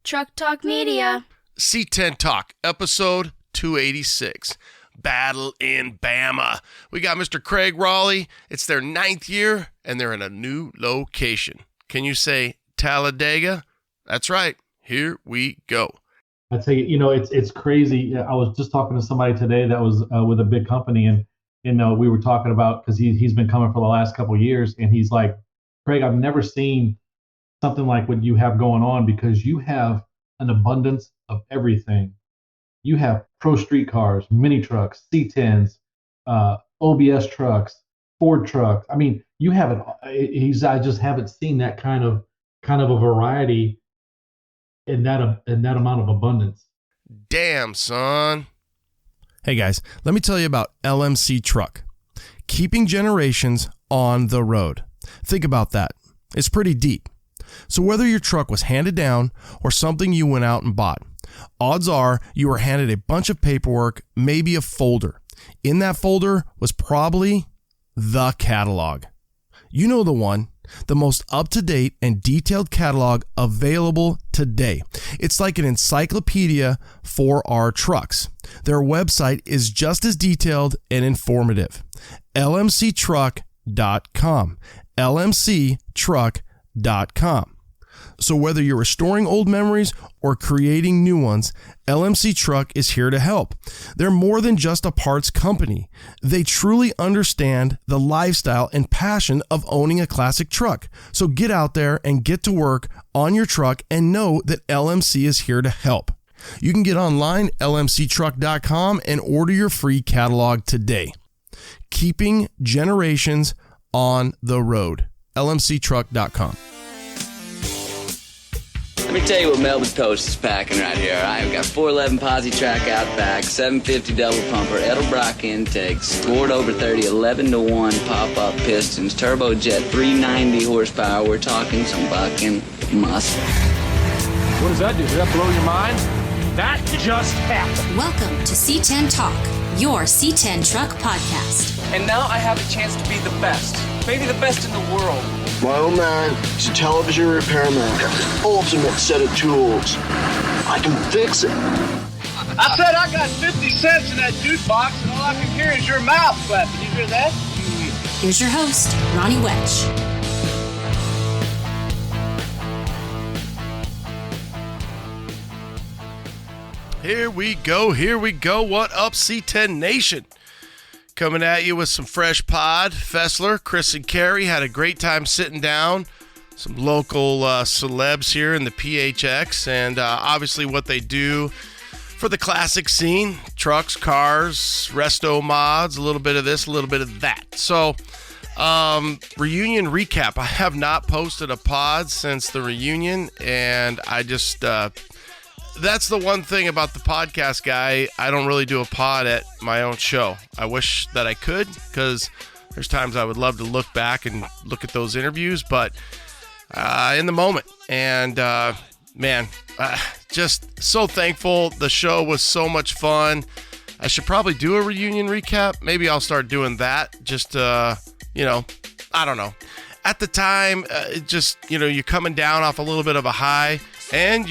Truck Talk Media. C10 Talk, episode 286. Battle in Bama. We got Mr. Craig Rowley. It's their 9th year, and they're in a new location. Can you say Talladega? That's right. Here we go. I tell you, it's crazy. I was just talking to somebody today that was with a big company, and we were talking about, because he's been coming for the last couple of years, and he's like, Craig, I've never seen something like what you have going on, because you have an abundance of everything. You have pro street cars, mini trucks, C10s, OBS trucks, Ford trucks. I mean, you have it. I just haven't seen that kind of a variety in that amount of abundance. Damn, son. Hey guys, let me tell you about LMC Truck. Keeping generations on the road. Think about that. It's pretty deep. So whether your truck was handed down or something you went out and bought, odds are you were handed a bunch of paperwork, maybe a folder. In that folder was probably the catalog. You know the one. The most up-to-date and detailed catalog available today. It's like an encyclopedia for our trucks. Their website is just as detailed and informative. lmctruck.com. lmctruck.com. So whether you're restoring old memories or creating new ones, LMC Truck is here to help. They're more than just a parts company. They truly understand the lifestyle and passion of owning a classic truck. So get out there and get to work on your truck and know that LMC is here to help. You can get online, lmctruck.com, and order your free catalog today. Keeping generations on the road. lmctruck.com. Let me tell you what Melba's Toast is packing right here. I've got 411 posi track out back, 750 double pumper, Edelbrock intakes, scored over 30, 11-1 pop-up pistons, turbojet, 390 horsepower. We're talking some fucking muscle. What does that do? Does that blow your mind? That just happened. Welcome to C10 Talk, your C10 Truck podcast. And now I have a chance to be the best, maybe the best in the world. My old man is a television repairman. Got the ultimate set of tools. I can fix it. I said I got 50 cents in that jukebox, and all I can hear is your mouth flapping. You hear that? Here's your host, Ronnie Wedge. Here we go. What up, C10 Nation? Coming at you with some fresh pod. Fessler, Chris, and Carrie had a great time sitting down. Some local celebs here in the PHX, and obviously what they do for the classic scene. Trucks, cars, resto mods, a little bit of this, a little bit of that. So, reunion recap. I have not posted a pod since the reunion, and I just... that's the one thing about the podcast guy. I don't really do a pod at my own show. I wish that I could, because there's times I would love to look back and look at those interviews, but in the moment. And just so thankful. The show was so much fun. I should probably do a reunion recap. Maybe I'll start doing that. Just, I don't know. At the time, you're coming down off a little bit of a high, and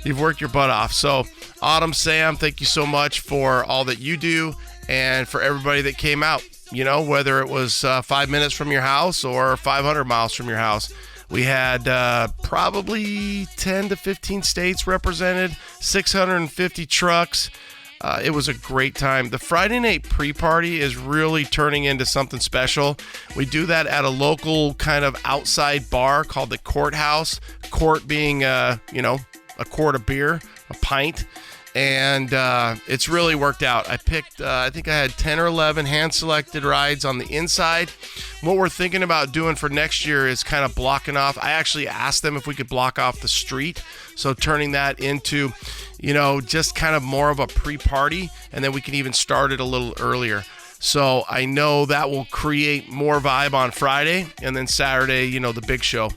you've worked your butt off. So, Autumn, Sam, thank you so much for all that you do, and for everybody that came out. Whether it was 5 minutes from your house or 500 miles from your house. We had probably 10 to 15 states represented, 650 trucks. It was a great time. The Friday night pre-party is really turning into something special. We do that at a local kind of outside bar called the Courthouse. Court being, a quart of beer, a pint. And it's really worked out. I picked, I think I had 10 or 11 hand-selected rides on the inside. What we're thinking about doing for next year is kind of blocking off. I actually asked them if we could block off the street. So turning that into, just kind of more of a pre-party. And then we can even start it a little earlier. So I know that will create more vibe on Friday. And then Saturday, the big show.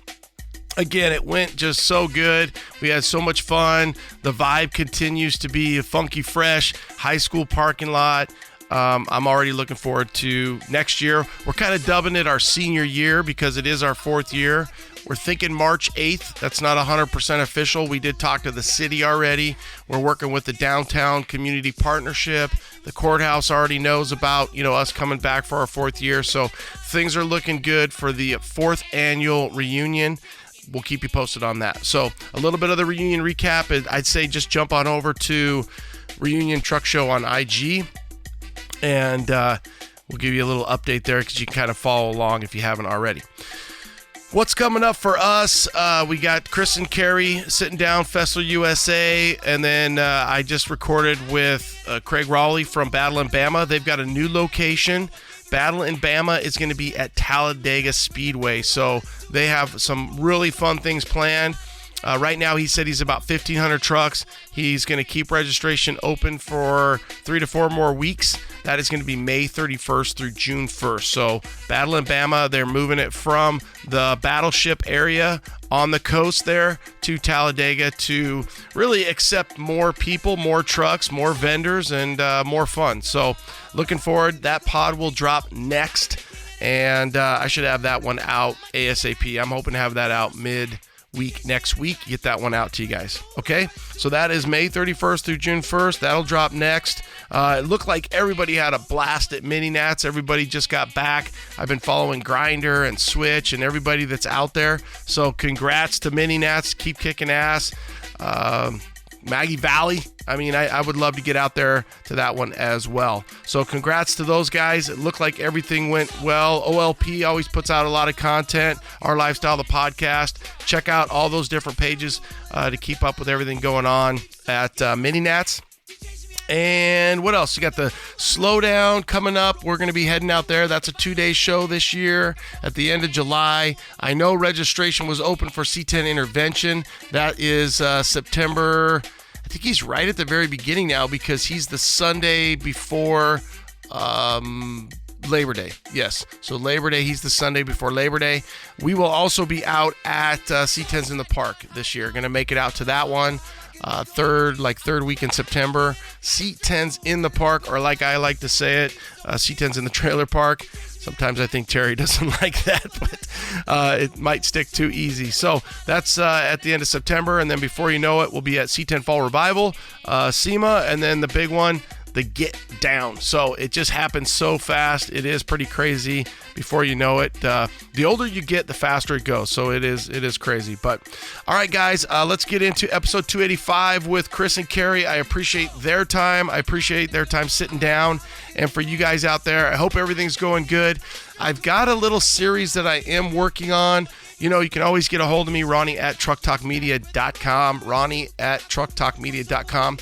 Again, it went just so good. We had so much fun. The vibe continues to be funky fresh, high school parking lot. I'm already looking forward to next year. We're kind of dubbing it our senior year because it is our 4th year. We're thinking March 8th. That's not 100% official. We did talk to the city already. We're working with the Downtown Community Partnership. The courthouse already knows about, us coming back for our 4th year. So things are looking good for the 4th annual reunion. We'll keep you posted on that. So a little bit of the reunion recap. I'd say just jump on over to Reunion Truck Show on IG, and we'll give you a little update there because you can kind of follow along if you haven't already. What's coming up for us? We got Chris and Carrie sitting down, Festival USA, and then I just recorded with Craig Rowley from Battle in Bama. They've got a new location. Battle in Bama is going to be at Talladega Speedway, so they have some really fun things planned. Right now, he said he's about 1,500 trucks. He's going to keep registration open for 3 to 4 more weeks. That is going to be May 31st through June 1st. So Battle in Bama, they're moving it from the Battleship area on the coast there to Talladega to really accept more people, more trucks, more vendors, and more fun. So looking forward. That pod will drop next, and I should have that one out ASAP. I'm hoping to have that out mid-week next week. Get that one out to you guys. Okay, so that is May 31st through June 1st. That'll drop next. It looked like everybody had a blast at Mini Nats. Everybody just got back. I've been following Grinder and Switch and everybody that's out there. So congrats to Mini Nats. Keep kicking ass. Maggie Valley. I would love to get out there to that one as well. So congrats to those guys. It looked like everything went well. OLP always puts out a lot of content. Our Lifestyle, the podcast. Check out all those different pages to keep up with everything going on at Mini Nats. And what else? You got the Slowdown coming up. We're going to be heading out there. That's a 2-day show this year at the end of July. I know registration was open for C10 Intervention. That is September. I think he's right at the very beginning now because he's the Sunday before Labor Day. Yes. So Labor Day, he's the Sunday before Labor Day. We will also be out at C10's in the Park this year. Going to make it out to that one. Third week in September. C10's in the park, or like I like to say it, C10's in the trailer park. Sometimes I think Terry doesn't like that, but it might stick too easy. So that's at the end of September, and then before you know it, we'll be at C10 Fall Revival, SEMA, and then the big one, the Get Down. So it just happens so fast. It is pretty crazy before you know it. The older you get, the faster it goes. So it is crazy. But all right, guys, let's get into episode 285 with Chris and Carrie. I appreciate their time. I appreciate their time sitting down. And for you guys out there, I hope everything's going good. I've got a little series that I am working on. You can always get a hold of me, Ronnie at trucktalkmedia.com, Ronnie at trucktalkmedia.com.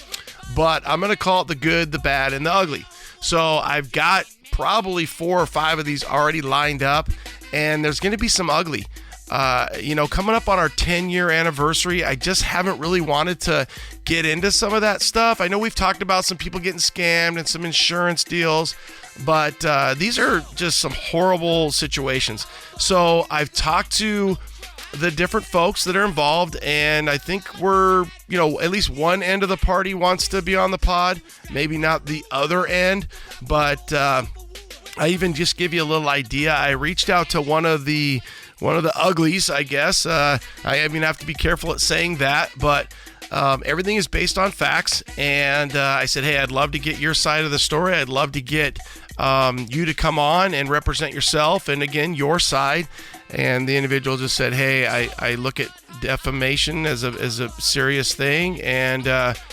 But I'm going to call it the good, the bad, and the ugly. So I've got probably 4 or 5 of these already lined up, and there's going to be some ugly. Coming up on our 10-year anniversary, I just haven't really wanted to get into some of that stuff. I know we've talked about some people getting scammed and some insurance deals, but these are just some horrible situations. So I've talked to the different folks that are involved, and I think we're, at least one end of the party wants to be on the pod, maybe not the other end, but I even just give you a little idea. I reached out to one of the uglies, I guess. I have to be careful at saying that, but everything is based on facts, and I said, hey, I'd love to get your side of the story. I'd love to get you to come on and represent yourself, and again, your side. And the individual just said, hey, I look at defamation as a serious thing, and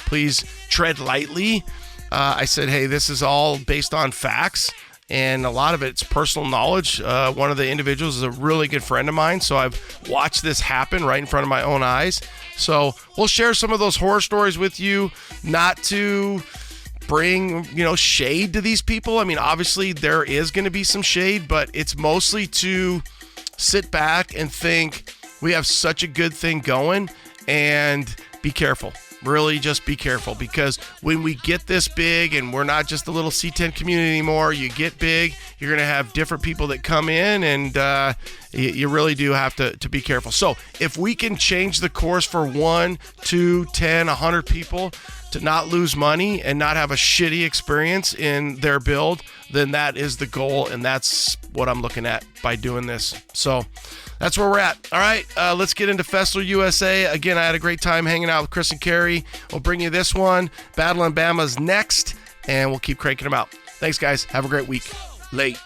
please tread lightly. I said, hey, this is all based on facts, and a lot of it's personal knowledge. One of the individuals is a really good friend of mine, so I've watched this happen right in front of my own eyes. So we'll share some of those horror stories with you, not to bring, shade to these people. Obviously there is going to be some shade, but it's mostly to sit back and think we have such a good thing going, and be careful. really just be careful, because when we get this big and we're not just a little C10 community anymore, you get big, you're going to have different people that come in, and you really do have to be careful. So if we can change the course for 1, 2, 10, 100 people to not lose money and not have a shitty experience in their build, then that is the goal, and that's what I'm looking at by doing this. So that's where we're at. All right, let's get into Fessler USA. Again, I had a great time hanging out with Chris and Carrie. We'll bring you this one. Battle in Bama's next, and we'll keep cranking them out. Thanks, guys. Have a great week. Late.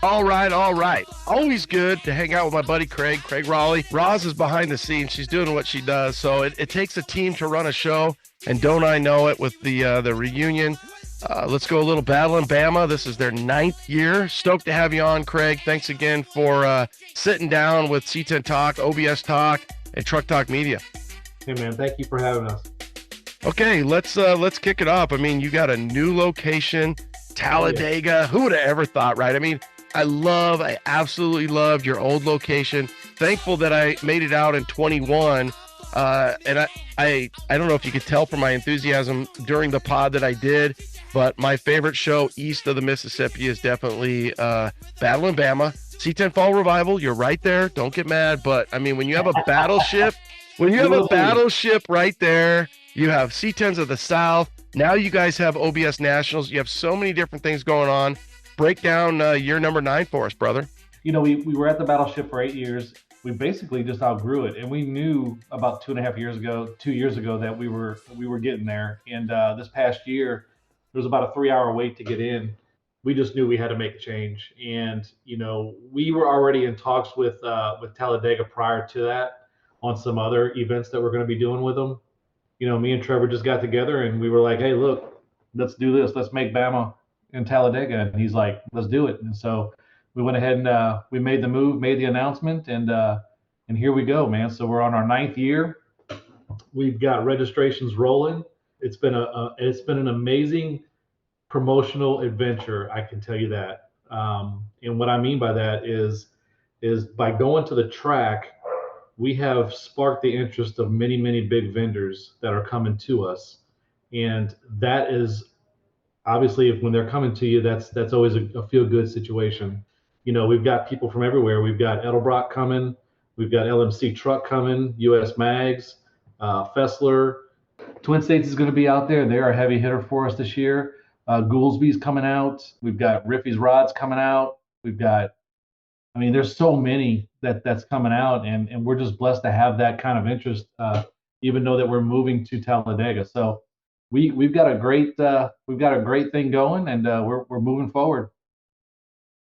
All right. Always good to hang out with my buddy Craig Rowley. Roz is behind the scenes. She's doing what she does. So it takes a team to run a show, and don't I know it with the reunion. Let's go a little Battle in Bama. This is their 9th year. Stoked to have you on, Craig. Thanks again for sitting down with C10 Talk, OBS Talk, and Truck Talk Media. Hey, man, thank you for having us. Okay, let's kick it off. I mean, you got a new location, Talladega. Oh, yeah. Who would have ever thought, right? I mean, I absolutely loved your old location. Thankful that I made it out in 21. And I don't know if you could tell from my enthusiasm during the pod that I did, but my favorite show east of the Mississippi is definitely Battle in Bama. C10 Fall Revival, you're right there. Don't get mad. But I mean, when you have a battleship, right there, you have C10s of the South. Now you guys have OBS Nationals. You have so many different things going on. Break down year number 9 for us, brother. You know, we were at the battleship for 8 years. We basically just outgrew it, and we knew about 2 years ago that we were getting there. And this past year, there was about a 3-hour wait to get in. We just knew we had to make a change, and you know, we were already in talks with Talladega prior to that on some other events that we're going to be doing with them. You know, me and Trevor just got together, and we were like, "Hey, look, let's do this. Let's make Bama in Talladega." And he's like, "Let's do it." And so we went ahead and we made the move, made the announcement, and here we go, man. So we're on our 9th year. We've got registrations rolling. It's been an amazing promotional adventure, I can tell you that. And what I mean by that is by going to the track, we have sparked the interest of many, many big vendors that are coming to us, and that is obviously, when they're coming to you, that's always a feel-good situation. You know, we've got people from everywhere. We've got Edelbrock coming. We've got LMC Truck coming, US Mags, Fessler. Twin States is going to be out there. They're a heavy hitter for us this year. Goolsby's coming out. We've got Riffy's Rods coming out. There's so many that's coming out, and we're just blessed to have that kind of interest, even though that we're moving to Talladega. So we've got a great thing going, and we're moving forward.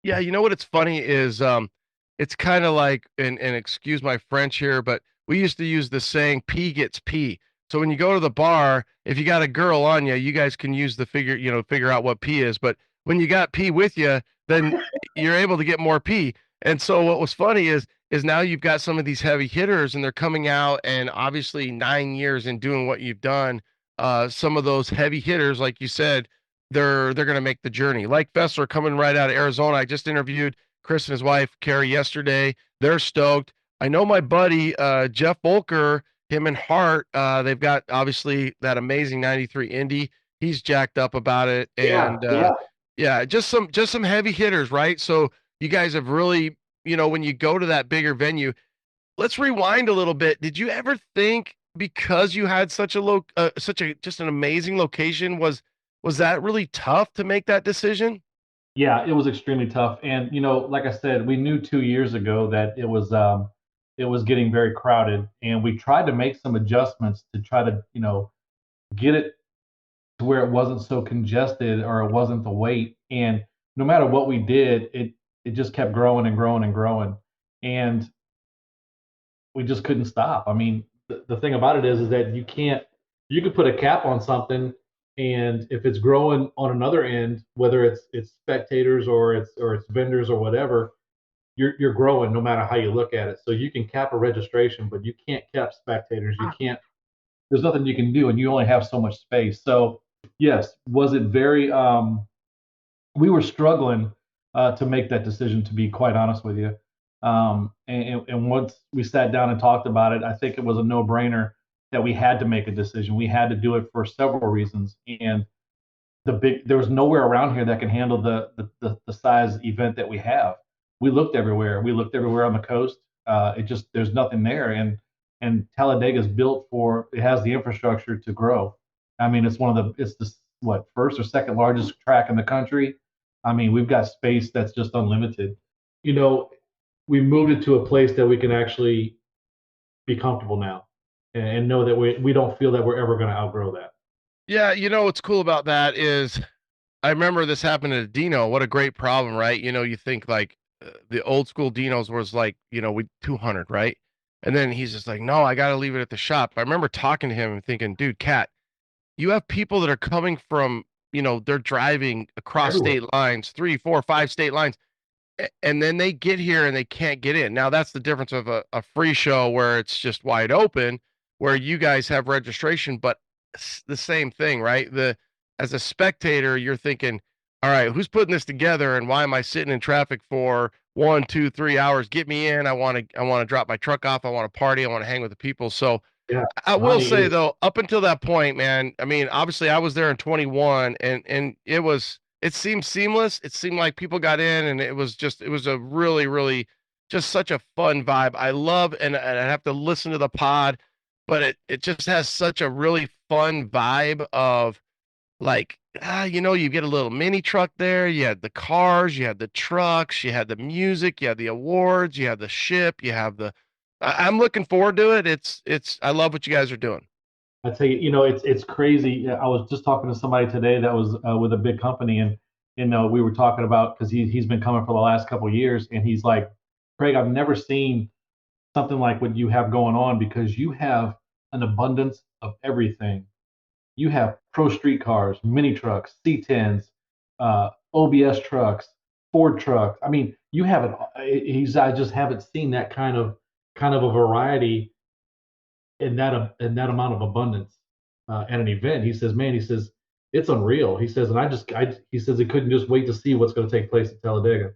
Yeah, you know what? It's funny is it's kind of like, and excuse my French here, but we used to use the saying "P gets P." So when you go to the bar, if you got a girl on you, you guys can use the figure out what P is. But when you got P with you, then you're able to get more P. And so what was funny is now you've got some of these heavy hitters, and they're coming out, and obviously 9 years in doing what you've done, some of those heavy hitters, like you said, they're going to make the journey. Like Fessler coming right out of Arizona. I just interviewed Chris and his wife, Carrie, yesterday. They're stoked. I know my buddy, Jeff Volker, him and Hart, they've got obviously that amazing 93 Indy. He's jacked up about it. And just some heavy hitters, right? So you guys have really, when you go to that bigger venue, let's rewind a little bit. Did you ever think, because you had such just an amazing location, was that really tough to make that decision? Yeah, it was extremely tough. And, like I said, we knew 2 years ago that it was getting very crowded, and we tried to make some adjustments to try to, get it to where it wasn't so congested, or it wasn't the wait. And no matter what we did, it just kept growing and growing and growing. And we just couldn't stop. I mean, the thing about it is that you could put a cap on something, and if it's growing on another end, whether it's spectators or it's vendors or whatever, you're growing no matter how you look at it. So you can cap a registration, but you can't cap spectators. There's nothing you can do, and you only have so much space. So yes, was it very, we were struggling to make that decision, to be quite honest with you. And once we sat down and talked about it, I think it was a no-brainer that we had to make a decision. We had to do it for several reasons, and there was nowhere around here that can handle the size event that we have. We looked everywhere. We looked everywhere on the coast. There's nothing there, and Talladega is built for. It has the infrastructure to grow. I mean, it's the what, first or second largest track in the country. I mean, we've got space that's just unlimited. You know, we moved it to a place that we can actually be comfortable now, and know that we don't feel that we're ever going to outgrow that. Yeah, what's cool about that is I remember this happened to Dino. What a great problem, right? You think like the old school Dinos was like, we 200, right? And then he's just like, no, I got to leave it at the shop. I remember talking to him and thinking, dude, Cat, you have people that are coming from, they're driving across Everywhere. state lines, 3, 4, 5 state lines, and then they get here and they can't get in. Now that's the difference of a free show where it's just wide open, where you guys have registration, but the same thing, right? As a spectator, you're thinking, all right, who's putting this together, and why am I sitting in traffic for 1, 2, 3 hours? Get me in. I want to drop my truck off. I want to party. I want to hang with the people. So Yeah, I will Ronnie, say though, up until that point, man, I mean, obviously I was there in 21, and it seemed seamless. It seemed like people got in, and it was a really, really just such a fun vibe. I love, and I have to listen to the pod, but it just has such a really fun vibe of like, you get a little mini truck there, you had the cars, you had the trucks, you had the music, you had the awards, you had the ship, you have I'm looking forward to it. I love what you guys are doing. I tell you, it's crazy. I was just talking to somebody today that was with a big company, and we were talking about, because he's been coming for the last couple of years, and he's like, Craig, I've never seen something like what you have going on, because you have an abundance of everything. You have pro street cars, mini trucks, C10s, OBS trucks, Ford trucks. I mean, you have it. I just haven't seen that kind of a variety in that amount of abundance at an event. He says, man, he says, it's unreal. He says, and he says he couldn't just wait to see what's going to take place at Talladega.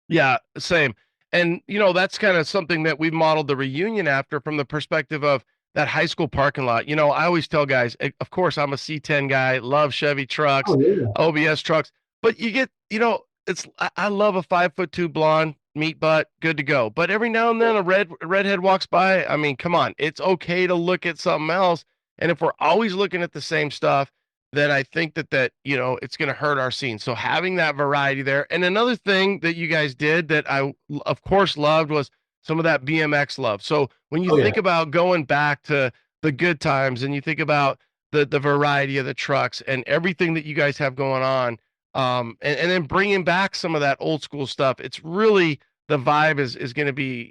Yeah, same. And that's kind of something that we've modeled the reunion after, from the perspective of that high school parking lot. I always tell guys, of course, I'm a C10 guy, love Chevy trucks, Oh yeah. OBS trucks, but you get, I love a 5'2" blonde meat butt, good to go. But every now and then a redhead walks by. I mean, come on, it's okay to look at something else. And if we're always looking at the same stuff, then I think that it's going to hurt our scene. So having that variety there. And another thing that you guys did that I of course loved was some of that BMX love. So when you Oh yeah. think about going back to the good times, and you think about the variety of the trucks and everything that you guys have going on, and then bringing back some of that old school stuff, it's really, the vibe is going to be,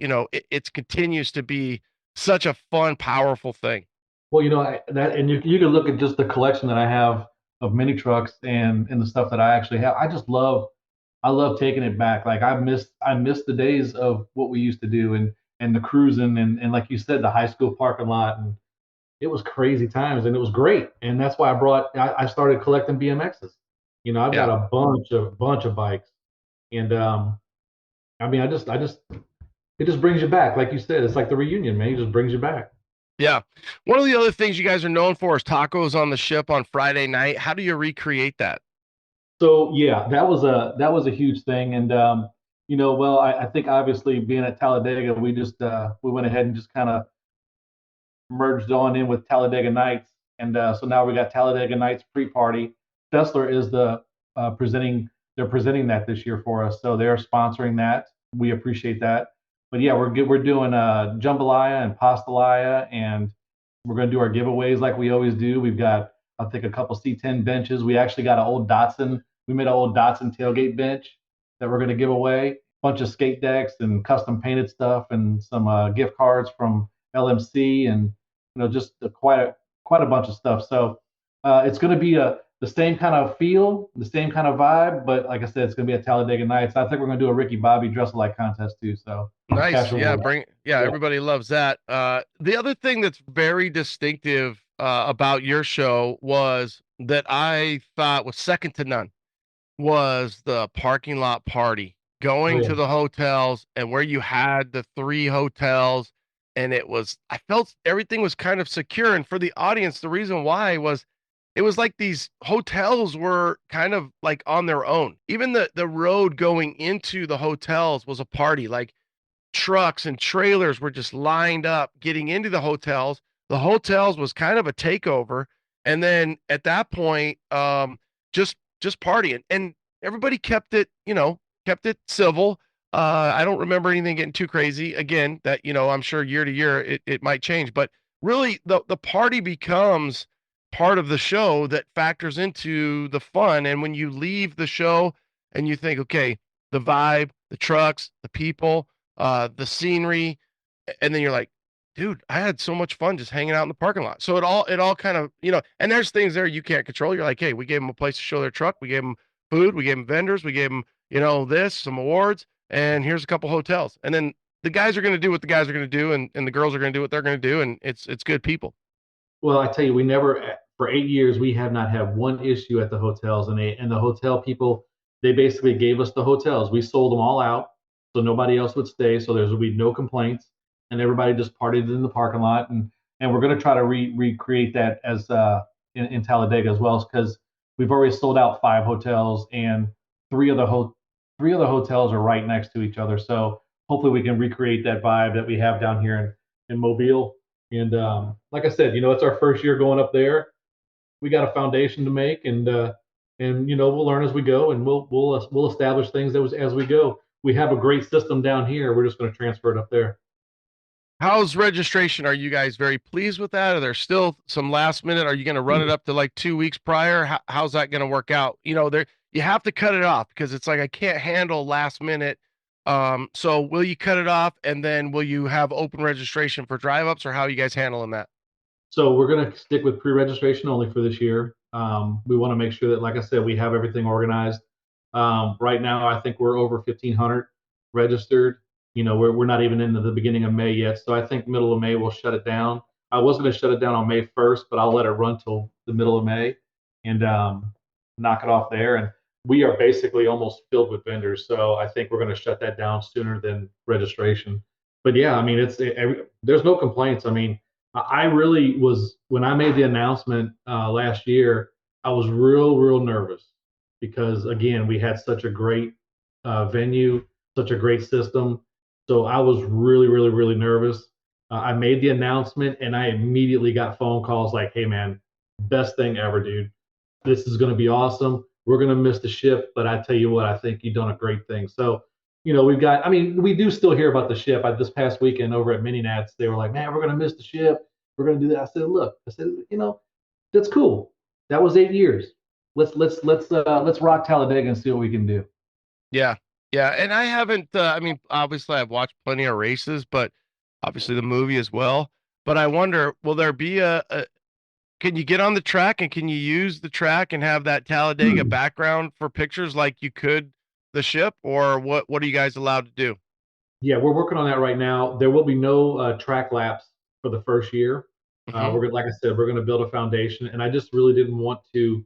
it continues to be such a fun, powerful thing. Well, and you can look at just the collection that I have of mini trucks and the stuff that I actually have. I love taking it back. Like I miss the days of what we used to do, and the cruising, and like you said, the high school parking lot, and it was crazy times, and it was great. And that's why I started collecting BMXs. I've got Yeah. a bunch of bikes, and I mean, it just brings you back. Like you said, it's like the reunion, man. It just brings you back. Yeah. One of the other things you guys are known for is tacos on the ship on Friday night. How do you recreate that? So yeah, that was a huge thing, and well, I think obviously being at Talladega, we went ahead and just kind of merged on in with Talladega Nights, and so now we got Talladega Nights pre-party. Fessler is presenting. They're presenting that this year for us, so they're sponsoring that. We appreciate that. But yeah, we're doing jambalaya and pastalaya, and we're going to do our giveaways like we always do. We've got, I think, a couple C10 benches. We actually got an old Datsun. We made an old Datsun tailgate bench that we're going to give away. A bunch of skate decks and custom painted stuff, and some gift cards from LMC, and just quite a bunch of stuff. So it's going to be the same kind of feel, the same kind of vibe, but like I said, it's going to be at Talladega Nights. I think we're going to do a Ricky Bobby dress alike contest too. So Nice. casual. Yeah. Yeah. Everybody loves that. The other thing that's very distinctive, about your show was that I thought was second to none was the parking lot party, Oh going yeah. to the hotels, and where you had the 3 hotels, and I felt everything was kind of secure. And for the audience, the reason why was it was like these hotels were kind of like on their own. Even the road going into the hotels was a party. Like trucks and trailers were just lined up getting into the hotels. The hotels was kind of a takeover. And then at that point, just partying. And everybody kept it, kept it civil. I don't remember anything getting too crazy. Again, that, I'm sure year to year it might change, but really the party becomes part of the show that factors into the fun. And when you leave the show and you think, okay, the vibe, the trucks, the people, the scenery, and then you're like, dude, I had so much fun just hanging out in the parking lot. So it all kind of, and there's things there you can't control. You're like, hey, we gave them a place to show their truck. We gave them food. We gave them vendors. We gave them, some awards, and here's a couple hotels. And then the guys are going to do what the guys are going to do, and the girls are going to do what they're going to do. And it's good people. Well, I tell you, we never for 8 years we have not had one issue at the hotels, and the hotel people, they basically gave us the hotels. We sold them all out, so nobody else would stay. So there would be no complaints, and everybody just partied in the parking lot. And we're going to try to recreate that as in Talladega as well, because we've already sold out 5 hotels, and three of the hotels are right next to each other. So hopefully we can recreate that vibe that we have down here in Mobile. And like I said, it's our first year going up there. We got a foundation to make, and we'll learn as we go, and we'll establish things as we go. We have a great system down here. We're just going to transfer it up there. How's registration? Are you guys very pleased with that? Are there still some last minute? Are you going to run it up to like 2 weeks prior? How's that going to work out? You have to cut it off because it's like I can't handle last minute. So will you cut it off, and then will you have open registration for drive ups, or how are you guys handling that? So we're going to stick with pre-registration only for this year. We want to make sure that, like I said, we have everything organized. Right now, I think we're over 1,500 registered. We're not even into the beginning of May yet. So I think middle of May we'll shut it down. I was going to shut it down on May 1st, but I'll let it run till the middle of May and knock it off there. And we are basically almost filled with vendors. So I think we're going to shut that down sooner than registration. But yeah, I mean, there's no complaints. I mean, I really was, when I made the announcement last year, I was real nervous because, again, we had such a great venue, such a great system. So I was really nervous. I made the announcement, and I immediately got phone calls like, hey, man, best thing ever, dude. This is going to be awesome. We're going to miss the ship, but I tell you what, I think you've done a great thing. So, we do still hear about the ship. This past weekend over at Mini Nats, they were like, man, we're going to miss the ship. We're going to do that. I said, that's cool. That was 8 years. Let's rock Talladega and see what we can do. Yeah. Yeah. And I haven't, obviously I've watched plenty of races, but obviously the movie as well. But I wonder, will there be can you get on the track, and can you use the track and have that Talladega background for pictures like you could the ship, or what are you guys allowed to do? Yeah, we're working on that right now. There will be no track laps for the first year. We're gonna, like I said, we're going to build a foundation, and I just really didn't want to.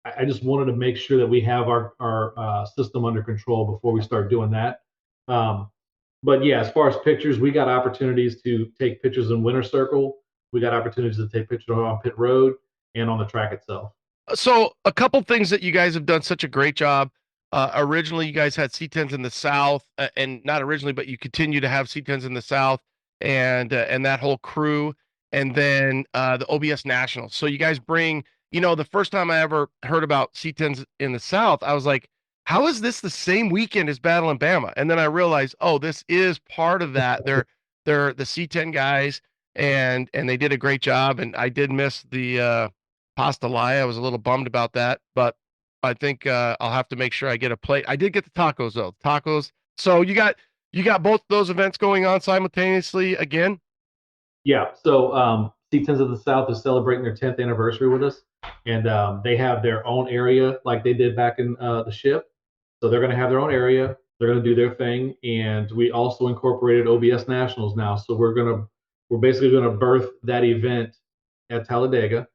I just wanted to make sure that we have our system under control before we start doing that. But yeah, as far as pictures, we got opportunities to take pictures in Winter Circle. We got opportunities to take pictures on pit road and on the track itself. So a couple things that you guys have done such a great job. Originally, you guys had C10s in the South, and not originally, but you continue to have C10s in the South, and that whole crew, and then the OBS Nationals. So you guys bring, the first time I ever heard about C10s in the South, I was like, how is this the same weekend as Battle in Bama? And then I realized, oh, this is part of that. They're the C10 guys, and they did a great job. And I did miss the pastelaya. I was a little bummed about that, but I think I'll have to make sure I get a plate. I did get the tacos though. Tacos. So you got both those events going on simultaneously again? Yeah. So C10s of the South is celebrating their 10th anniversary with us, and they have their own area like they did back in the ship. So they're going to have their own area. They're going to do their thing, and we also incorporated OBS Nationals now. So we're basically going to birth that event at Talladega.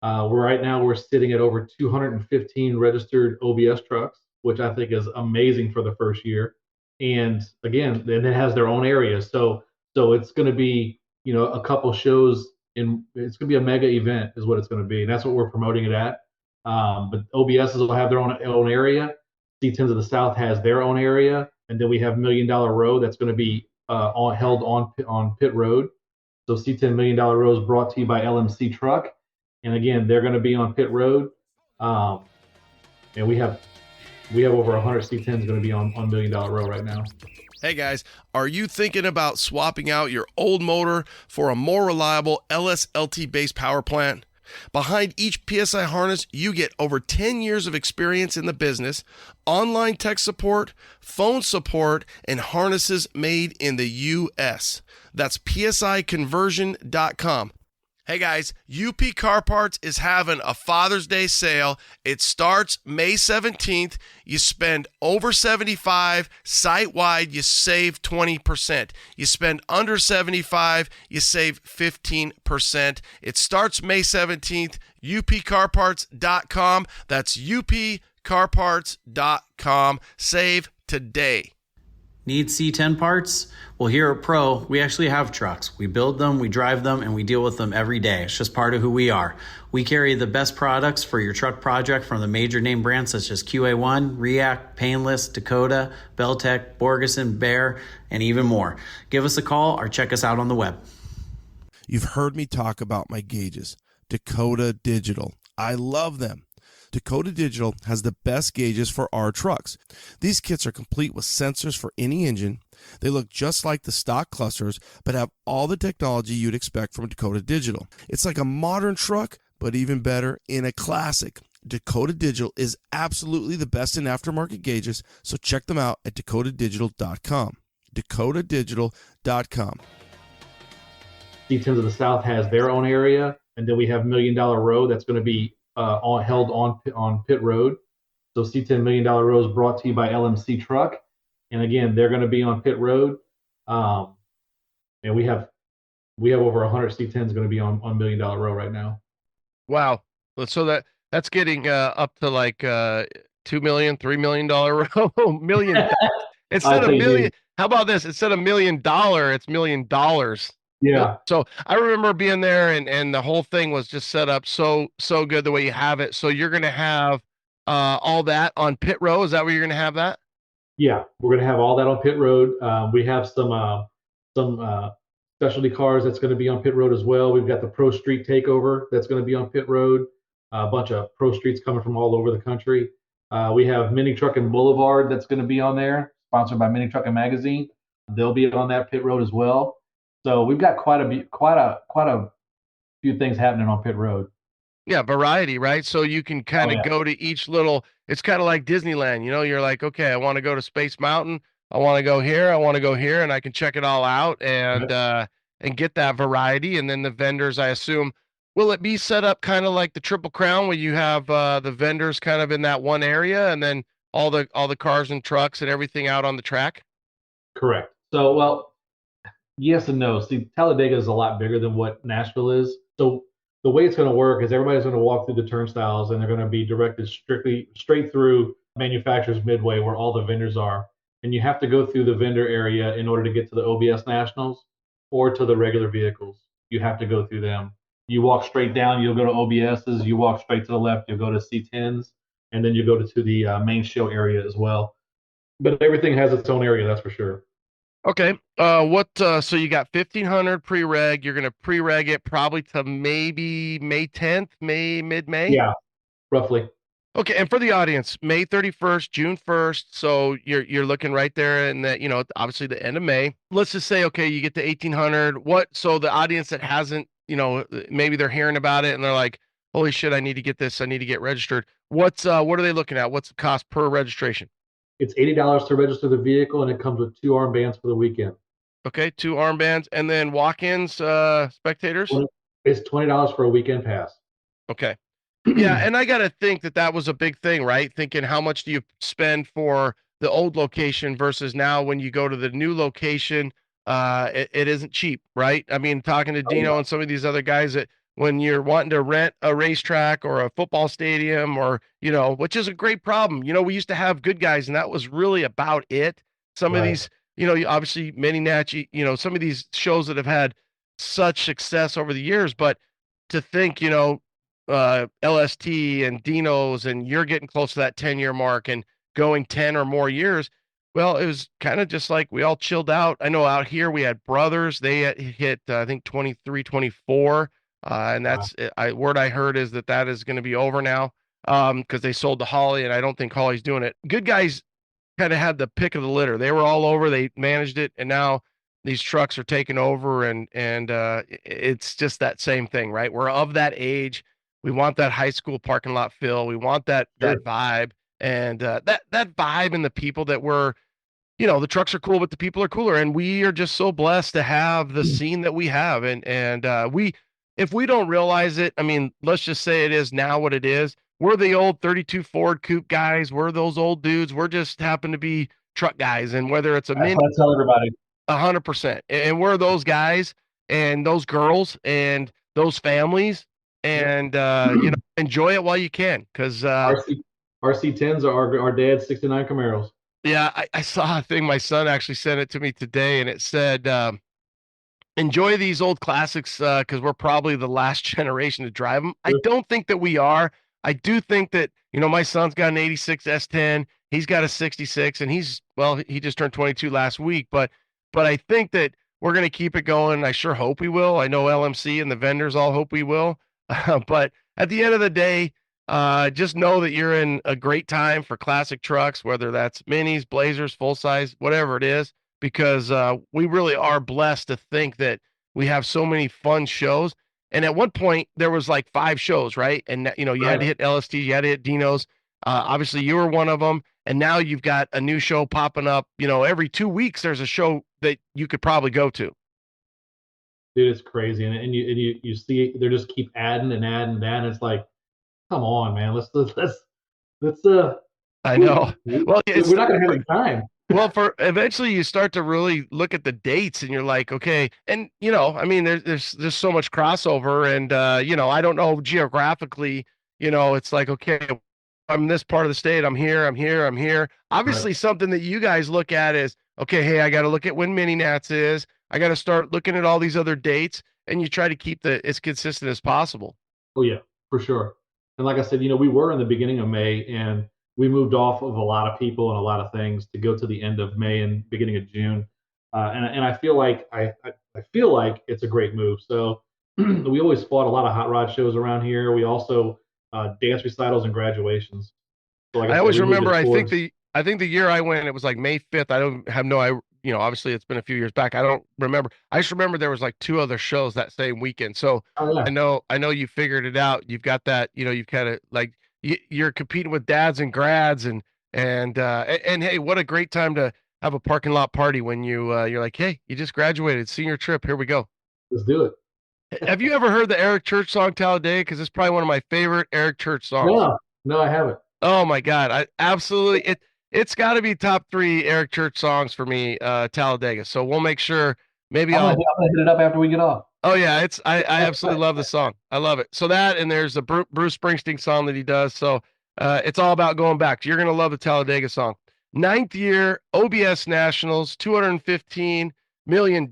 Right now we're sitting at over 215 registered OBS trucks, which I think is amazing for the first year. And again, it has their own area. So it's going to be, a couple shows it's going to be a mega event is what it's going to be. And that's what we're promoting it at. But OBSs will have their own area. C10s of the South has their own area. And then we have $1 Million Row that's going to be held on pit road. So C10 $1 Million Row is brought to you by LMC Truck. And again, they're going to be on pit road. And we have over 100 C10s going to be on $1 Million Row right now. Hey guys, are you thinking about swapping out your old motor for a more reliable LSLT based power plant? Behind each PSI harness, you get over 10 years of experience in the business, online tech support, phone support, and harnesses made in the U.S. That's psiconversion.com. Hey guys, UP Car Parts is having a Father's Day sale. It starts May 17th. You spend over $75 site-wide, you save 20%. You spend under $75, you save 15%. It starts May 17th, upcarparts.com. That's upcarparts.com. Save today. Need C10 parts? Well, here at Pro, we actually have trucks. We build them, we drive them, and we deal with them every day. It's just part of who we are. We carry the best products for your truck project from the major name brands such as QA1, React, Painless, Dakota, Beltec, Borgeson, Bear, and even more. Give us a call or check us out on the web. You've heard me talk about my gauges, Dakota Digital. I love them. Dakota Digital has the best gauges for our trucks. These kits are complete with sensors for any engine. They look just like the stock clusters, but have all the technology you'd expect from Dakota Digital. It's like a modern truck, but even better in a classic. Dakota Digital is absolutely the best in aftermarket gauges, so check them out at dakotadigital.com. dakotadigital.com. C10s of the South has their own area, and then we have $1 Million Row that's going to be held on pit road. So C10 $1 Million Row is brought to you by LMC Truck, and again, they're going to be on pit road. And we have over 100 C10s going to be on $1 Million Row right now. Wow. So that's getting up to like $2 million, $3 million row, million. Instead of million. How about this? Instead of $1 million, it's $1 million. Yeah. So I remember being there and the whole thing was just set up so good the way you have it. So you're gonna have all that on pit row. Is that where you're gonna have that? Yeah, we're gonna have all that on pit road. We have some specialty cars that's going to be on pit road as well. We've got the Pro Street Takeover that's going to be on pit road. A bunch of Pro Streets coming from all over the country. We have Mini Truck and Boulevard that's going to be on there, sponsored by Mini Truck and Magazine. They'll be on that pit road as well. So we've got quite a few things happening on pit road. Yeah, variety, right? So you can kind of go to each little. It's kind of like Disneyland, you know. You're like, okay, I want to go to Space Mountain. I want to go here. I want to go here, and I can check it all out and get that variety. And then the vendors, I assume, will it be set up kind of like the Triple Crown, where you have the vendors kind of in that one area, and then all the cars and trucks and everything out on the track? Correct. So, well, yes and no. See, Talladega is a lot bigger than what Nashville is. So the way it's going to work is everybody's going to walk through the turnstiles, and they're going to be directed straight through Manufacturers Midway, where all the vendors are. And you have to go through the vendor area in order to get to the OBS Nationals or to the regular vehicles. You have to go through them. You walk straight down, you'll go to OBSs. You walk straight to the left, you'll go to C10s, and then you go to the main show area as well. But everything has its own area, that's for sure. Okay. So you got 1,500 pre-reg. You're going to pre-reg it probably to maybe May 10th, mid-May? Yeah, roughly. Okay. And for the audience, May 31st, June 1st. So you're looking right there in that, obviously the end of May. Let's just say, okay, you get to 1,800. So the audience that hasn't, maybe they're hearing about it and they're like, holy shit, I need to get this. I need to get registered. What are they looking at? What's the cost per registration? It's $80 to register the vehicle, and it comes with 2 armbands for the weekend. Okay, 2 armbands, and then walk-ins, spectators? It's $20 for a weekend pass. Okay. Yeah, and I got to think that was a big thing, right? Thinking how much do you spend for the old location versus now when you go to the new location, it isn't cheap, right? I mean, talking to Dino and some of these other guys that when you're wanting to rent a racetrack or a football stadium or, which is a great problem. We used to have good guys and that was really about it. Some of these, obviously Mini Natch, some of these shows that have had such success over the years, but to think, LST and Dino's, and you're getting close to that 10-year mark and going 10 or more years. Well, it was kind of just like we all chilled out. I know out here we had Brothers. They hit, I think, 23, 24. And that's word I heard is that is going to be over now because they sold to Holly, and I don't think Holly's doing it. Good Guys kind of had the pick of the litter. They were all over. They managed it, and now these trucks are taking over, and it's just that same thing, right? We're of that age. We want that high school parking lot feel. We want that vibe, and that vibe, and the people that were, the trucks are cool, but the people are cooler, and we are just so blessed to have the scene that we have, and we, if we don't realize it, I mean, let's just say it is now what it is. We're the old 32 Ford Coupe guys. We're those old dudes. We're just happen to be truck guys, and whether it's a That's mini, what I tell everybody. 100%, and we're those guys and those girls and those families, and enjoy it while you can, because RC10s are our dad's 69 Camaros. yeah, I saw a thing. My son actually sent it to me today, and it said, enjoy these old classics because we're probably the last generation to drive them. I don't think that we are. I do think that, my son's got an 86 S10. He's got a 66, and he just turned 22 last week. But I think that we're going to keep it going. I sure hope we will. I know LMC and the vendors all hope we will. But at the end of the day, just know that you're in a great time for classic trucks, whether that's minis, Blazers, full size, whatever it is, because we really are blessed to think that we have so many fun shows. And at one point, there was like 5 shows, right? And you had to hit LST, you had to hit Dino's. Obviously, you were one of them. And now you've got a new show popping up. Every 2 weeks, there's a show that you could probably go to. Dude, it's crazy, and you see they just keep adding and adding and adding. It's like, come on, man. Let's. I know. Well, we're not gonna have any time. Well, for eventually you start to really look at the dates, and you're like, okay, and I mean, there's just so much crossover, and I don't know geographically, it's like, okay, I'm in this part of the state, I'm here. Obviously, something that you guys look at is, okay, hey, I got to look at when Mini Nats is. I got to start looking at all these other dates, and you try to keep as consistent as possible. Oh yeah, for sure. And like I said, we were in the beginning of May, and we moved off of a lot of people and a lot of things to go to the end of May and beginning of June. And I feel like I feel like it's a great move. So we always fought a lot of hot rod shows around here. We also dance recitals and graduations. So like I always remember. I think the year I went, it was like May 5th. I don't have obviously it's been a few years back. I don't remember. I just remember there was like 2 other shows that same weekend. So I know you figured it out. You've got that. You've kind of like you're competing with dads and grads, and hey, what a great time to have a parking lot party when you're like, hey, you just graduated, senior trip, here we go. Let's do it. Have you ever heard the Eric Church song Talladega? Because it's probably one of my favorite Eric Church songs. No, I haven't. Oh my God, I absolutely it's got to be top 3 Eric Church songs for me, Talladega. So we'll make sure. Maybe I'm gonna hit it up after we get off. Oh yeah, I absolutely love the song. I love it. So that, and there's a Bruce Springsteen song that he does. So it's all about going back. You're gonna love the Talladega song. 9th year OBS Nationals, $215 million.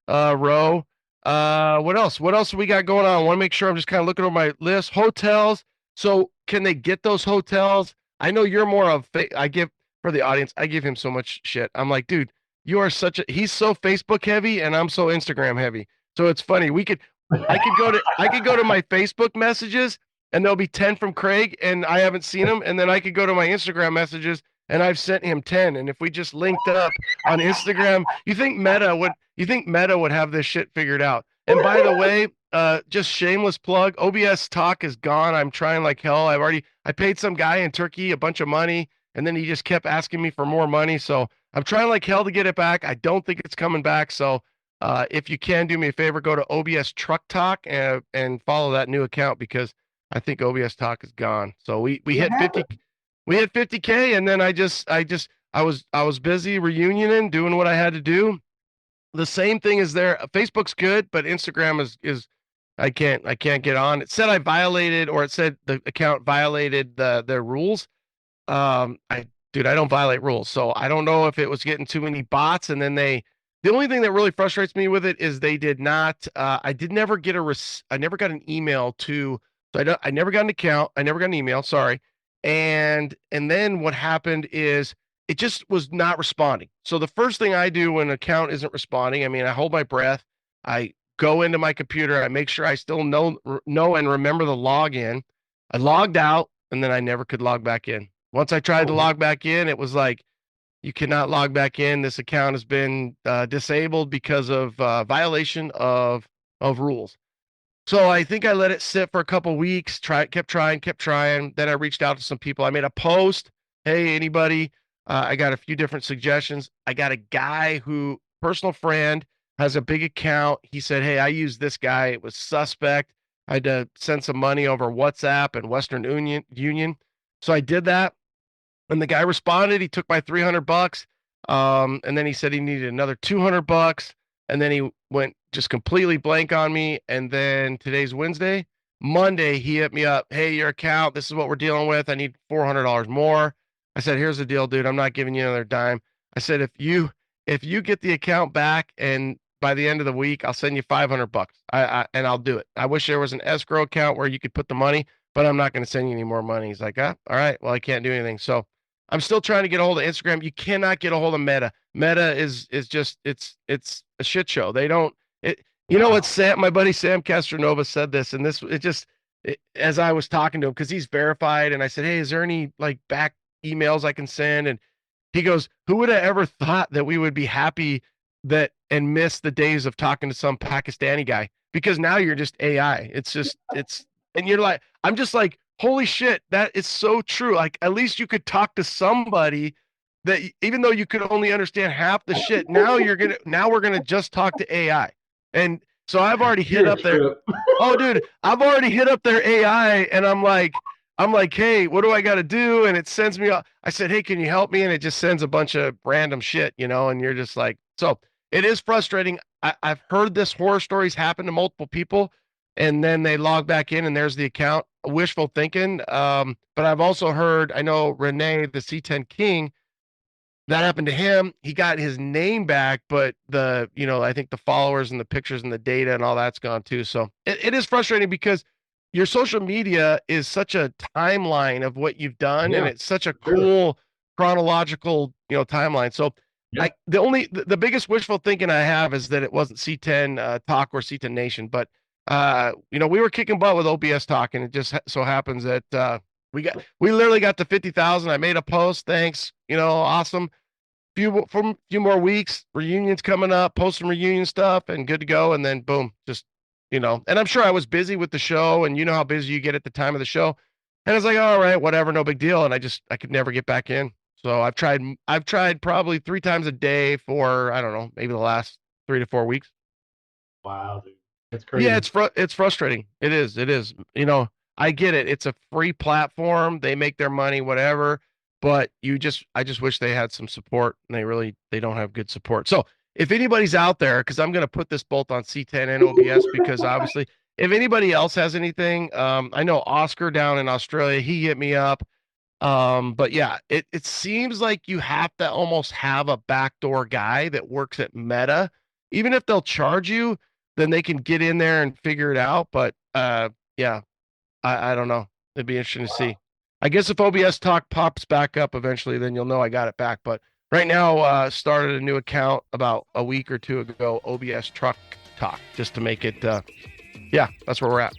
Row. What else? What else we got going on? I want to make sure I'm just kind of looking over my list. Hotels. So can they get those hotels? I know you're more of. For the audience, I give him so much shit. I'm like, dude, he's so Facebook heavy, and I'm so Instagram heavy. So it's funny. I could go to my Facebook messages, and there'll be 10 from Craig, and I haven't seen them. And then I could go to my Instagram messages, and I've sent him 10. And if we just linked up on Instagram, you think Meta would have this shit figured out? And by the way, just shameless plug, OBS Talk is gone. I'm trying like hell. I paid some guy in Turkey a bunch of money, and then he just kept asking me for more money. So I'm trying like hell to get it back. I don't think it's coming back. So if you can do me a favor, go to OBS Truck Talk and follow that new account, because I think OBS Talk is gone. So we hit 50. We hit 50K, and then I was busy reunioning, doing what I had to do. The same thing is there. Facebook's good, but Instagram is I can't get on. It said I said the account violated their rules. I don't violate rules, so I don't know if it was getting too many bots, and then they The only thing that really frustrates me with it is they did not. I never get I never got an email to. So I never got an account. I never got an email. Sorry. And then what happened is it just was not responding. So the first thing I do when an account isn't responding, I mean, I hold my breath. I go into my computer. I make sure I still know and remember the login. I logged out, and then I never could log back in. Once I tried to log back in, it was like, you cannot log back in. This account has been disabled because of violation of rules. So I think I let it sit for a couple weeks. Kept trying. Then I reached out to some people. I made a post. Hey, anybody? I got a few different suggestions. I got a guy who, personal friend, has a big account. He said, hey, I used this guy. It was suspect. I had to send some money over WhatsApp and Western Union. So I did that. And the guy responded. He took my $300. And then he said he needed another $200. And then he went just completely blank on me. And then today's Wednesday. Monday, he hit me up. Hey, your account, this is what we're dealing with. I need $400 more. I said, here's the deal, dude. I'm not giving you another dime. I said, if you get the account back and by the end of the week, I'll send you $500. And I'll do it. I wish there was an escrow account where you could put the money, but I'm not going to send you any more money. He's like, all right, well, I can't do anything. So I'm still trying to get a hold of Instagram. You cannot get a hold of Meta. Meta is just, it's a shit show. They don't, you know what, my buddy Sam Castronova said this, and as I was talking to him, because he's verified, and I said, hey, is there any like back emails I can send? And he goes, who would have ever thought that we would be happy and miss the days of talking to some Pakistani guy? Because now you're just AI. And you're like, I'm just like, holy shit, that is so true. Like, at least you could talk to somebody that, even though you could only understand half the shit, now we're gonna just talk to AI. And so I've already hit up their, oh dude, I've already hit up their AI, and I'm like, hey, what do I got to do? And it sends me, I said, hey, can you help me? And it just sends a bunch of random shit, and you're just like, so it is frustrating. I've heard this horror stories happen to multiple people, and then they log back in and there's the account. Wishful thinking. But I've also heard, I know Renee, the C10 King, that happened to him. He got his name back, but I think the followers and the pictures and the data and all that's gone too. So it is frustrating because your social media is such a timeline of what you've done, and it's such a cool chronological, timeline. So the biggest wishful thinking I have is that it wasn't C10 Talk or C10 Nation, but we were kicking butt with OBS Talk, and it just so happens that we literally got to 50,000. I made a post. Thanks. Awesome. Few more weeks, reunions coming up, post some reunion stuff, and good to go. And then boom, just, and I'm sure I was busy with the show, and you know how busy you get at the time of the show. And I was like, all right, whatever, no big deal. And I could never get back in. So I've tried probably 3 times a day for, I don't know, maybe the last 3 to 4 weeks. Wow, dude. That's crazy. Yeah, it's frustrating. It is. I get it. It's a free platform. They make their money, whatever. But I just wish they had some support, and they don't have good support. So if anybody's out there, because I'm going to put this both on C10 and OBS, because obviously if anybody else has anything, I know Oscar down in Australia, he hit me up. But yeah, it seems like you have to almost have a backdoor guy that works at Meta. Even if they'll charge you, then they can get in there and figure it out. But yeah, I don't know. It'd be interesting to see. I guess if OBS Talk pops back up eventually, then you'll know I got it back. But right now, started a new account about a week or 2 ago, OBS Truck Talk, just to make it, that's where we're at.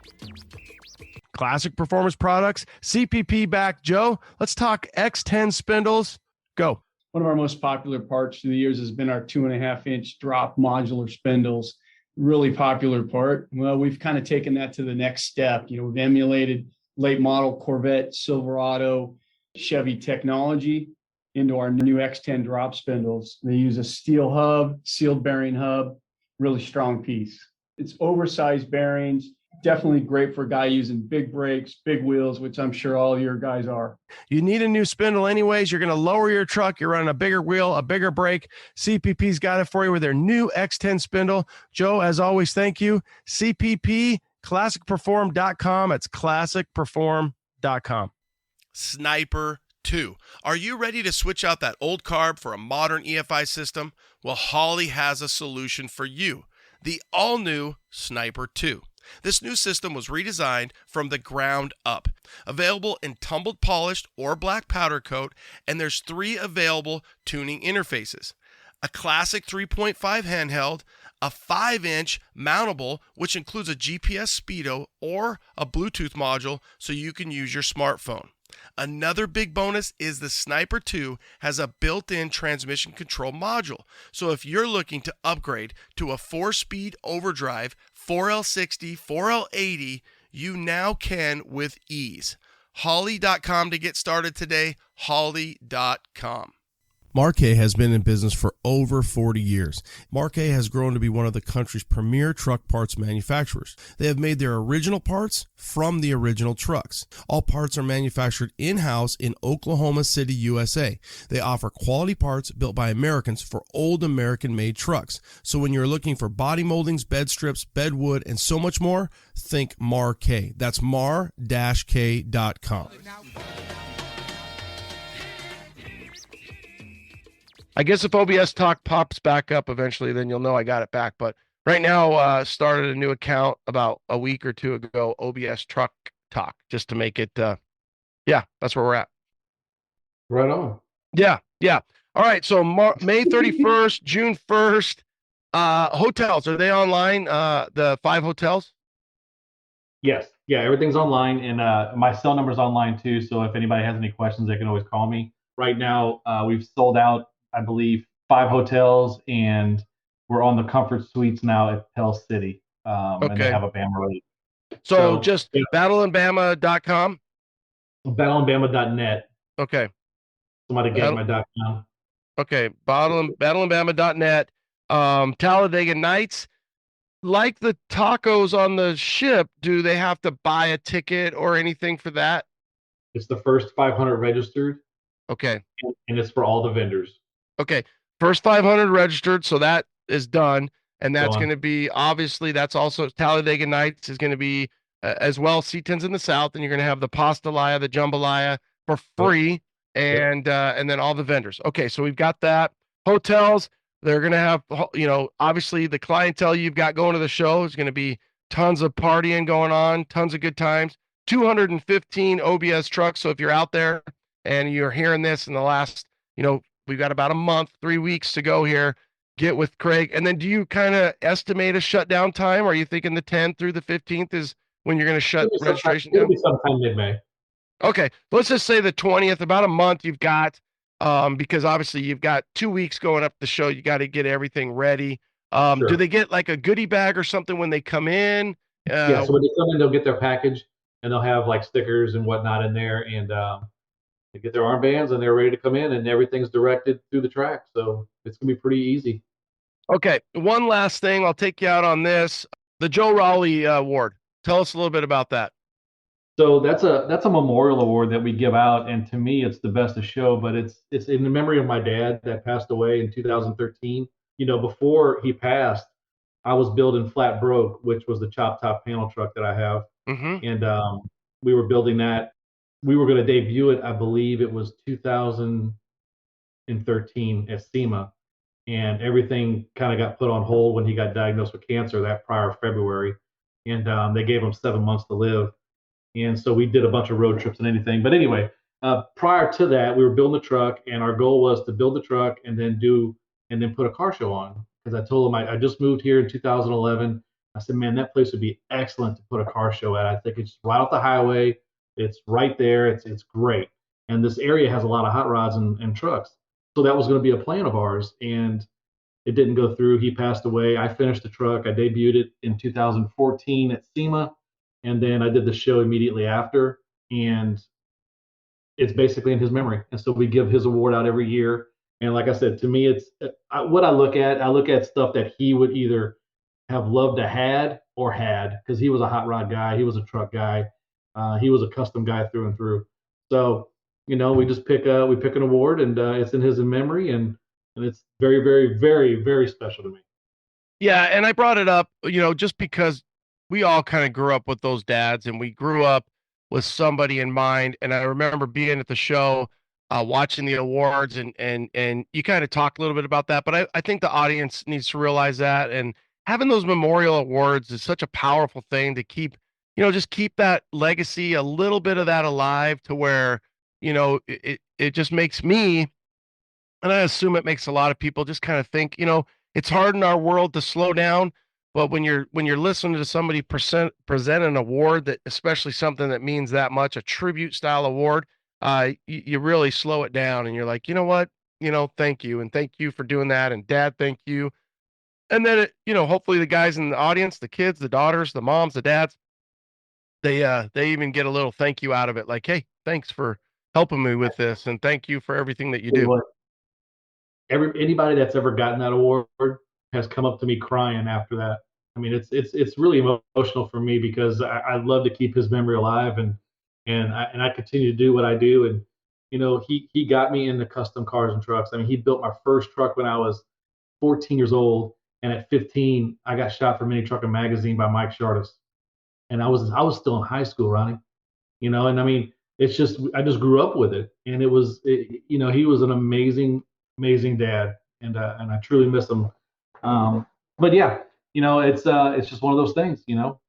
Classic Performance Products, CPP back. Joe, let's talk X10 spindles. Go. One of our most popular parts through the years has been our 2.5-inch drop modular spindles. Really popular part. Well, we've kind of taken that to the next step. We've emulated late model Corvette, Silverado, Chevy technology into our new X10 drop spindles. They use a steel hub, sealed bearing hub, really strong piece. It's oversized bearings, definitely great for a guy using big brakes, big wheels, which I'm sure all your guys are. You need a new spindle anyways. You're going to lower your truck. You're running a bigger wheel, a bigger brake. CPP's got it for you with their new X10 spindle. Joe, as always, thank you. CPP, classicperform.com. It's classicperform.com. Sniper 2. Are you ready to switch out that old carb for a modern EFI system? Well, Holley has a solution for you. The all-new Sniper 2. This new system was redesigned from the ground up. Available in tumbled polished or black powder coat, and there's 3 available tuning interfaces. A classic 3.5 handheld, a 5-inch mountable, which includes a GPS speedo or a Bluetooth module so you can use your smartphone. Another big bonus is the Sniper 2 has a built-in transmission control module. So if you're looking to upgrade to a 4-speed overdrive 4L60, 4L80, you now can with ease. Holley.com to get started today, Holley.com. Marquet has been in business for over 40 years. Marquet has grown to be one of the country's premier truck parts manufacturers. They have made their original parts from the original trucks. All parts are manufactured in-house in Oklahoma City, USA. They offer quality parts built by Americans for old American-made trucks. So when you're looking for body moldings, bed strips, bed wood, and so much more, think Marquet. That's mar-k.com. I guess if OBS Talk pops back up eventually, then you'll know I got it back. But right now, started a new account about a week or 2 ago, OBS Truck Talk, just to make it, yeah, that's where we're at. Right on. Yeah. All right, so May 31st, June 1st, hotels, are they online, the 5 hotels? Yes. Yeah, everything's online, and my cell number's online too. So if anybody has any questions, they can always call me. Right now, we've sold out, I believe, 5 hotels, and we're on the Comfort Suites now at Tell City. And they have a Bama rate. So just battleandbama.com? Battleandbama.net. Okay. Somebody get my .com. Okay, battleandbama.net. Talladega Nights, like the tacos on the ship, do they have to buy a ticket or anything for that? It's the first 500 registered. Okay. And it's for all the vendors. Okay. First 500 registered, so that is done. And that's going to be, obviously, that's also Talladega Nights is going to be as well C10s in the South, and you're going to have the pastalaya, the jambalaya for free, and then all the vendors. Okay, so we've got that. Hotels, they're going to have, obviously the clientele you've got going to the show is going to be tons of partying going on, tons of good times. 215 OBS trucks. So if you're out there and you're hearing this in the last, we've got about a month, 3 weeks to go here, get with Craig. And then do you kind of estimate a shutdown time? Are you thinking the 10th through the 15th is when you're going to shut registration down? It'll be sometime mid-May. Okay. Let's just say the 20th, about a month you've got, because obviously you've got 2 weeks going up the show. You got to get everything ready. Sure. Do they get like a goodie bag or something when they come in? Yeah. So when they come in, they'll get their package, and they'll have like stickers and whatnot in there, and they get their armbands, and they're ready to come in, and everything's directed through the track. So it's gonna be pretty easy. Okay. One last thing. I'll take you out on this. The Joe Rowley Award. Tell us a little bit about that. So that's a memorial award that we give out, and to me, it's the best of show. But it's in the memory of my dad that passed away in 2013. Before he passed, I was building Flat Broke, which was the chop top panel truck that I have, and we were building that. We were going to debut it, I believe it was 2013 at SEMA, and everything kind of got put on hold when he got diagnosed with cancer that prior February, and they gave him 7 months to live. And so we did a bunch of road trips and anything. But anyway, prior to that, we were building the truck, and our goal was to build the truck and then put a car show on. Because I told him I just moved here in 2011. I said, man, that place would be excellent to put a car show at. I think it's right off the highway. It's right there. It's great. And this area has a lot of hot rods and trucks. So that was going to be a plan of ours. And it didn't go through. He passed away. I finished the truck. I debuted it in 2014 at SEMA. And then I did the show immediately after. And it's basically in his memory. And so we give his award out every year. And like I said, to me, it's what I look at stuff that he would either have loved to had or had, because he was a hot rod guy. He was a truck guy. He was a custom guy through and through. So, we just pick an award, and it's in his memory, and it's very, very, very, very special to me. Yeah. And I brought it up, just because we all kind of grew up with those dads, and we grew up with somebody in mind. And I remember being at the show watching the awards, and you kind of talked a little bit about that, but I think the audience needs to realize that, and having those memorial awards is such a powerful thing to keep, just keep that legacy, a little bit of that alive, to where, it just makes me, and I assume it makes a lot of people, just kind of think, it's hard in our world to slow down, but when you're listening to somebody present an award, that, especially something that means that much, a tribute style award, you really slow it down, and you're like, you know what, thank you, and thank you for doing that, and Dad, thank you. And then hopefully the guys in the audience, the kids, the daughters, the moms, the dads, they even get a little thank you out of it, like, hey, thanks for helping me with this, and thank you for everything that you do. Anybody that's ever gotten that award has come up to me crying after that. I mean, it's really emotional for me, because I love to keep his memory alive, and I continue to do what I do. And he got me into custom cars and trucks. I mean, he built my first truck when I was 14 years old, and at 15 I got shot for Mini Trucking Magazine by Mike Shardis, and I was still in high school, Ronnie. And I mean, it's just, I just grew up with it, and he was an amazing dad, and I truly miss him. But yeah, it's just one of those things.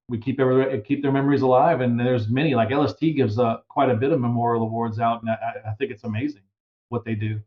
We keep their memories alive, and there's many, like LST gives quite a bit of memorial awards out, and I think it's amazing what they do.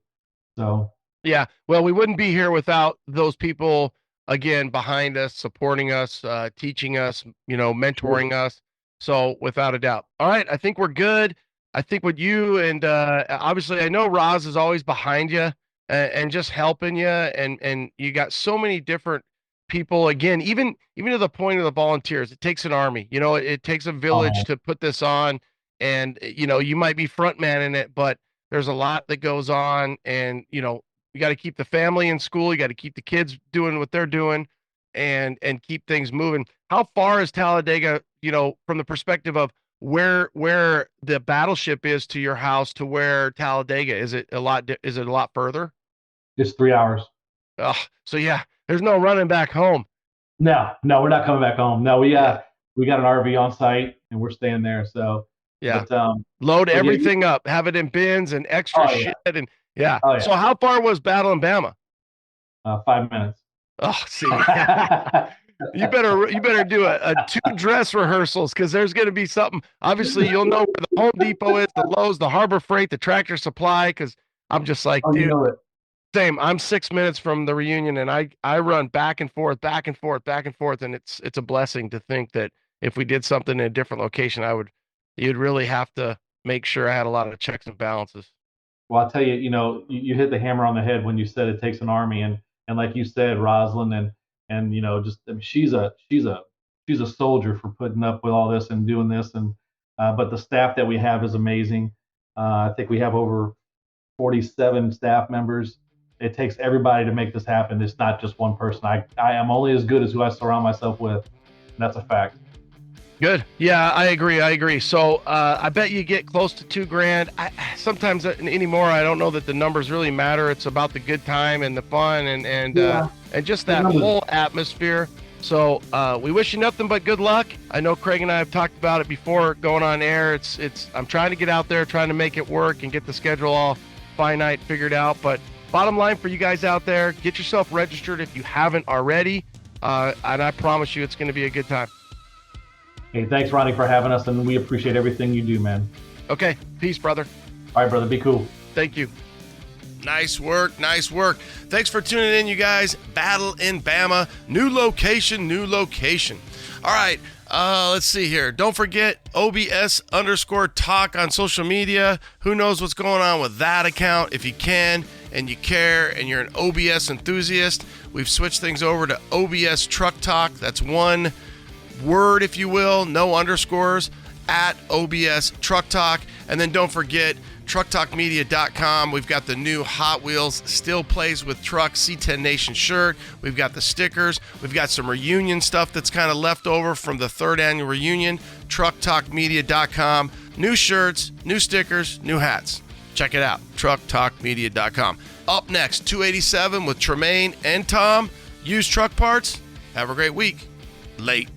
So yeah, well, we wouldn't be here without those people, again, behind us, supporting us, teaching us, mentoring us. So without a doubt. All right, I think we're good. I think with you, and obviously I know Roz is always behind you, and just helping you, and you got so many different people, again, even to the point of the volunteers. It takes an army, it takes a village to put this on, and you might be front man in it, but there's a lot that goes on, and you got to keep the family in school, you got to keep the kids doing what they're doing, and keep things moving. How far is Talladega, from the perspective of where the battleship is to your house to where Talladega is? It a lot further? Just 3 hours. Oh, so yeah, there's no running back home. No, we're not coming back home. No, we got an RV on site, and we're staying there. So yeah, but, load everything up, have it in bins and extra shit, and yeah. Oh, yeah. So how far was Battle in Bama? 5 minutes. Oh, see, you better do a 2 dress rehearsals, because there's going to be something. Obviously, you'll know where the Home Depot is, the Lowe's, the Harbor Freight, the Tractor Supply, because I'm just like, dude. Same. I'm 6 minutes from the reunion, and I run back and forth, and it's a blessing to think that if we did something in a different location, you'd really have to make sure I had a lot of checks and balances. Well, I'll tell you, you hit the hammer on the head when you said it takes an army, and like you said, Rosalind, and just, I mean, she's a soldier for putting up with all this and doing this, and but the staff that we have is amazing. I think we have over 47 staff members. It takes everybody to make this happen. It's not just one person. I am only as good as who I surround myself with. And that's a fact. Good. Yeah, I agree. So I bet you get close to $2,000. Sometimes anymore, I don't know that the numbers really matter. It's about the good time and the fun, and just that whole atmosphere. So we wish you nothing but good luck. I know Craig and I have talked about it before going on air. I'm trying to get out there, trying to make it work and get the schedule all finite figured out. But bottom line for you guys out there, get yourself registered if you haven't already. And I promise you it's going to be a good time. Hey, thanks, Ronnie, for having us, and we appreciate everything you do, man. Okay. Peace, brother. All right, brother. Be cool. Thank you. Nice work. Thanks for tuning in, you guys. Battle in Bama. New location. All right. Let's see here. Don't forget OBS_talk on social media. Who knows what's going on with that account? If you can and you care and you're an OBS enthusiast, we've switched things over to OBS Truck Talk. That's one word, if you will, no underscores, at OBS Truck Talk. And then don't forget trucktalkmedia.com. We've got the new Hot Wheels Still Plays with Trucks C10 Nation shirt. We've got the stickers. We've got some reunion stuff that's kind of left over from the 3rd annual reunion. trucktalkmedia.com. New shirts, new stickers, new hats. Check it out. trucktalkmedia.com. Up next, 287 with Tremaine and Tom. Used truck parts. Have a great week. Late.